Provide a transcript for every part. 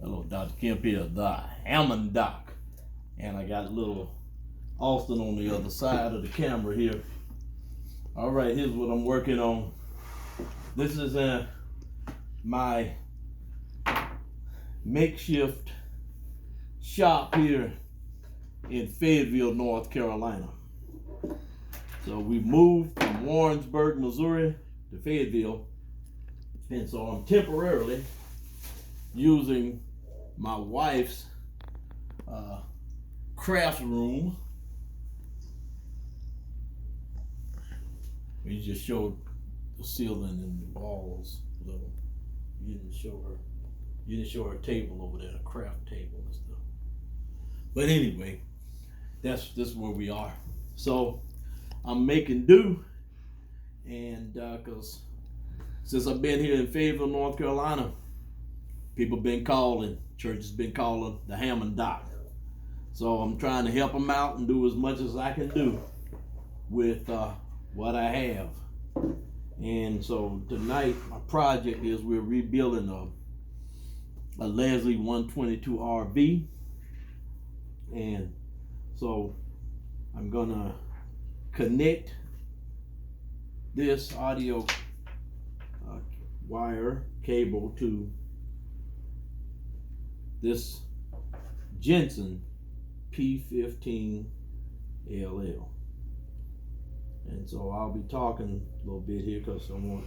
Hello, Dr. Kemp here, the Hammond Doc. And I got a little Austin on the other side of the camera here. All right, here's what I'm working on. This is my makeshift shop here in Fayetteville, North Carolina. So we moved from Warrensburg, Missouri to Fayetteville. And so I'm temporarily using my wife's craft room. We just showed the ceiling and the walls. Little. You didn't show her table over there, a craft table and stuff. But anyway, that's where we are. So I'm making do, and because since I've been here in Fayetteville, North Carolina, people been calling, church has been calling the Hammond Doc. So I'm trying to help them out and do as much as I can do with what I have. And so tonight, my project is we're rebuilding a Leslie 122 RV. And so I'm gonna connect this audio wire cable to this Jensen P15LL. And so I'll be talking a little bit here because I want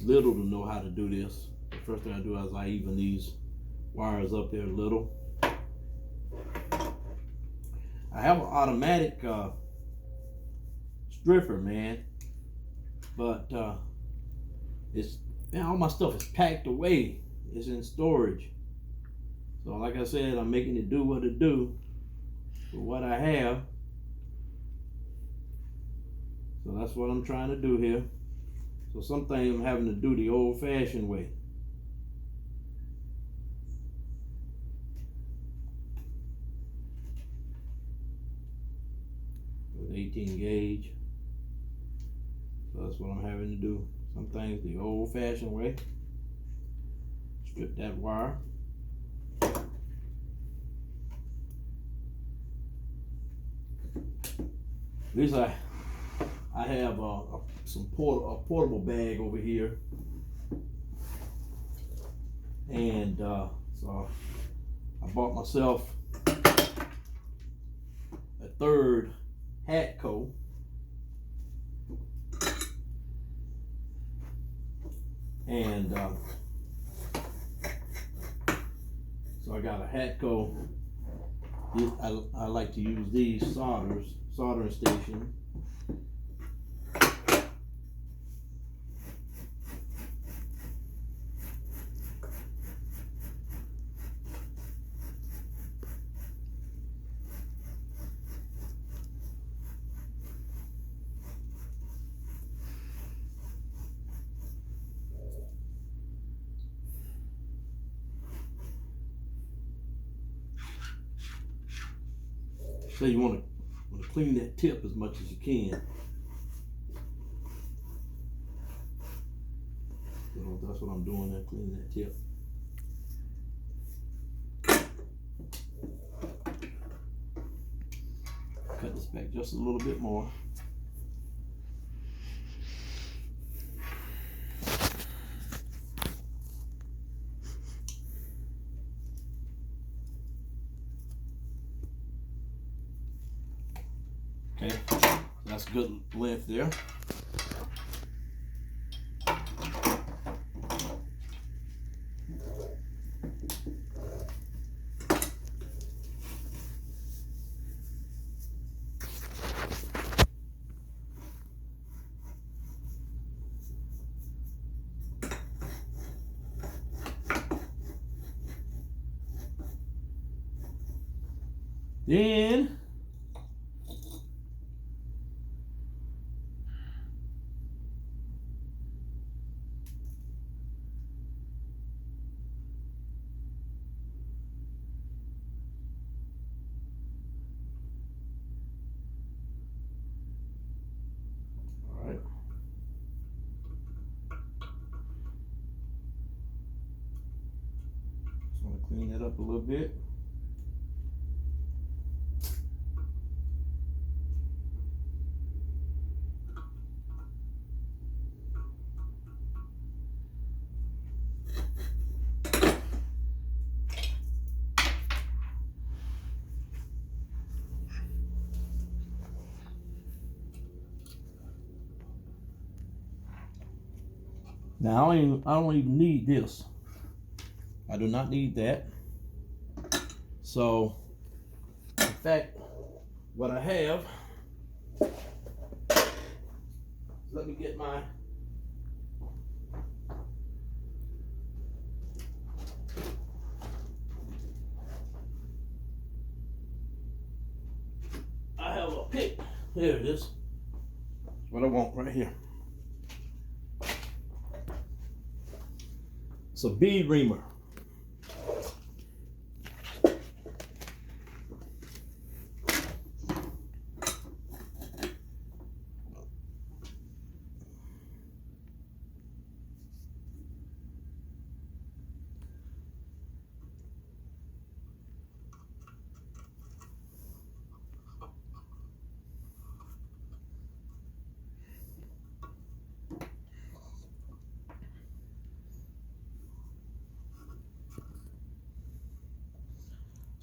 Little to know how to do this. The first thing I do is I even these wires up there a little. I have an automatic stripper, man, but all my stuff is packed away. It's in storage. So like I said, I'm making it do what it do for what I have. So that's what I'm trying to do here. So some things I'm having to do the old-fashioned way. With 18 gauge. So that's what I'm having to do. Some things the old-fashioned way. Strip that wire. At least I have a portable bag over here, and so I bought myself a third hat coat. And so I got a hat coat. I like to use these soldering station. So you want to clean that tip as much as you can. So that's what I'm doing there, cleaning that tip. Cut this back just a little bit more. Okay, that's good length there. Then Clean that up a little bit. Now I don't even need this. I do not need that. So, in fact, what I have, let me get my I have a pick. There it is. That's what I want right here. It's a bead reamer.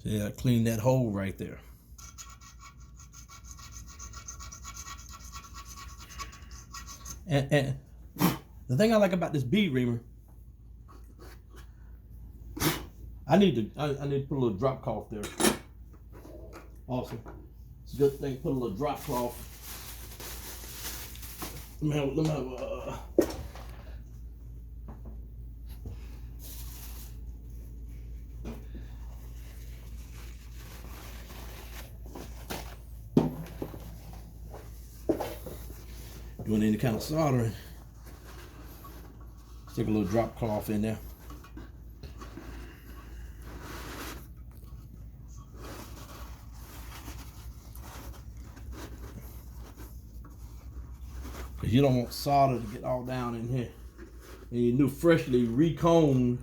So yeah, clean that hole right there. And the thing I like about this bead reamer, I need to put a little drop cloth there. Also, it's a good thing to put a little drop cloth. Let me have doing any kind of soldering. Stick a little drop cloth in there. Because you don't want solder to get all down in here. And your new freshly recombed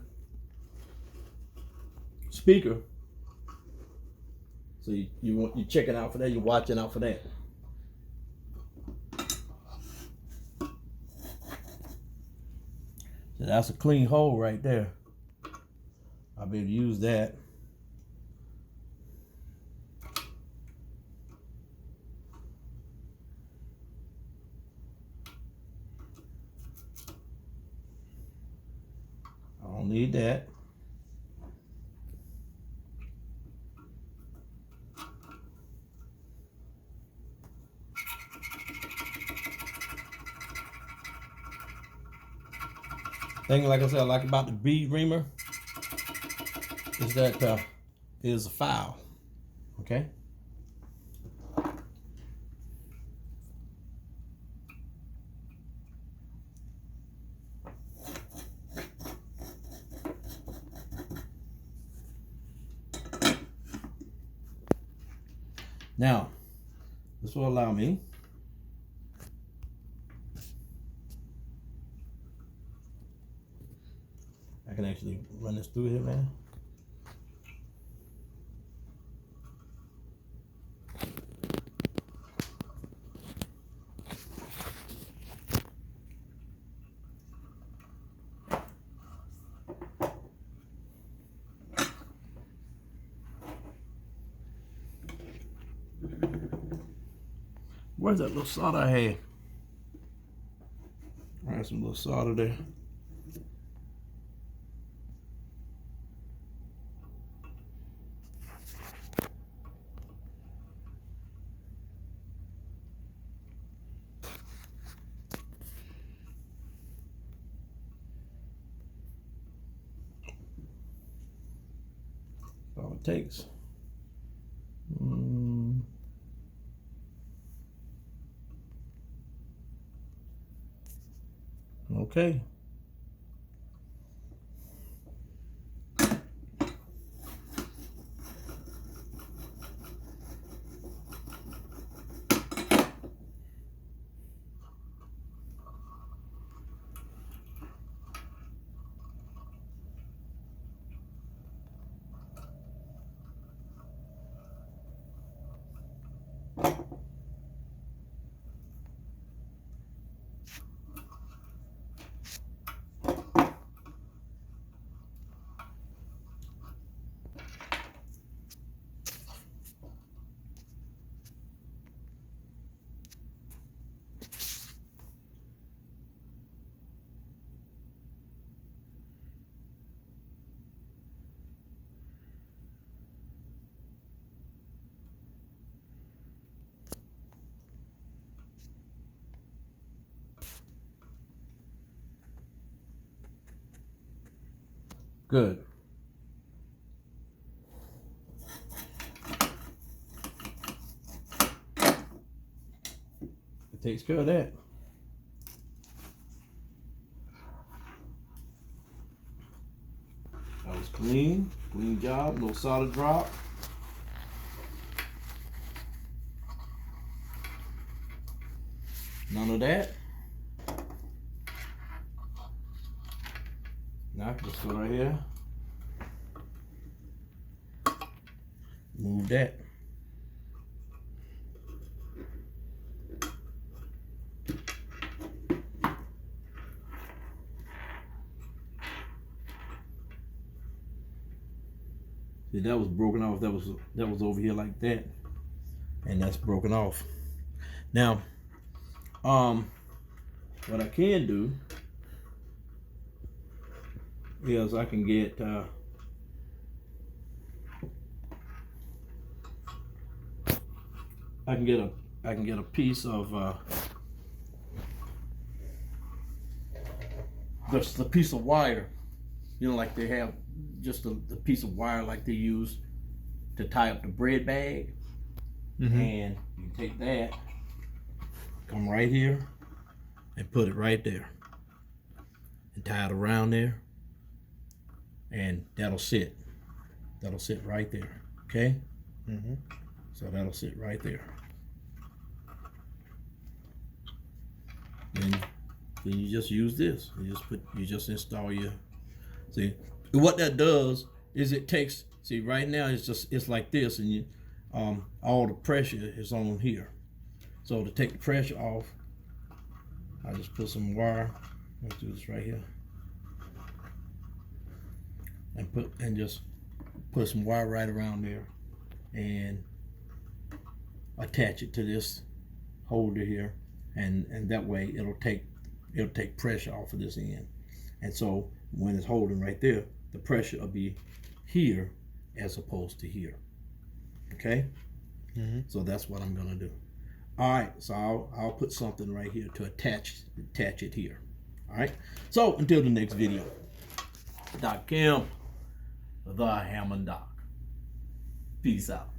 speaker. So you're checking out for that, you're watching out for that. So that's a clean hole right there. I'll be able to use that. I don't need that. Thing, like I said, I like about the bead reamer is that it is a file. Okay. Now, this will allow me I can actually run this through here, man. Where's that little solder I had? I had some little solder there. That's all it takes. Okay. Good. It takes care of that. That was clean job, no solid drop. None of that. Now just go right here. Move that. See, that was broken off. That was over here like that, and that's broken off. Now, what I can do is I can get a piece of just a piece of wire, you know, like they have just a piece of wire like they use to tie up the bread bag. Mm-hmm. And you take that, come right here and put it right there and tie it around there, and that'll sit right there. Okay. Mm-hmm. So that'll sit right there. Then you just use this. You just install your. See, what that does is it takes. See, right now it's like this, and you, all the pressure is on here. So to take the pressure off, I just put some wire. Let's do this right here, and just put some wire right around there, and attach it to this holder here, and that way it'll take pressure off of this end. And so when it's holding right there, the pressure will be here as opposed to here. Okay. Mm-hmm. So that's what I'm gonna do. All right, so I'll put something right here to attach it here. All right, so until the next video, Doc Kim, the Hammond Doc. Peace out.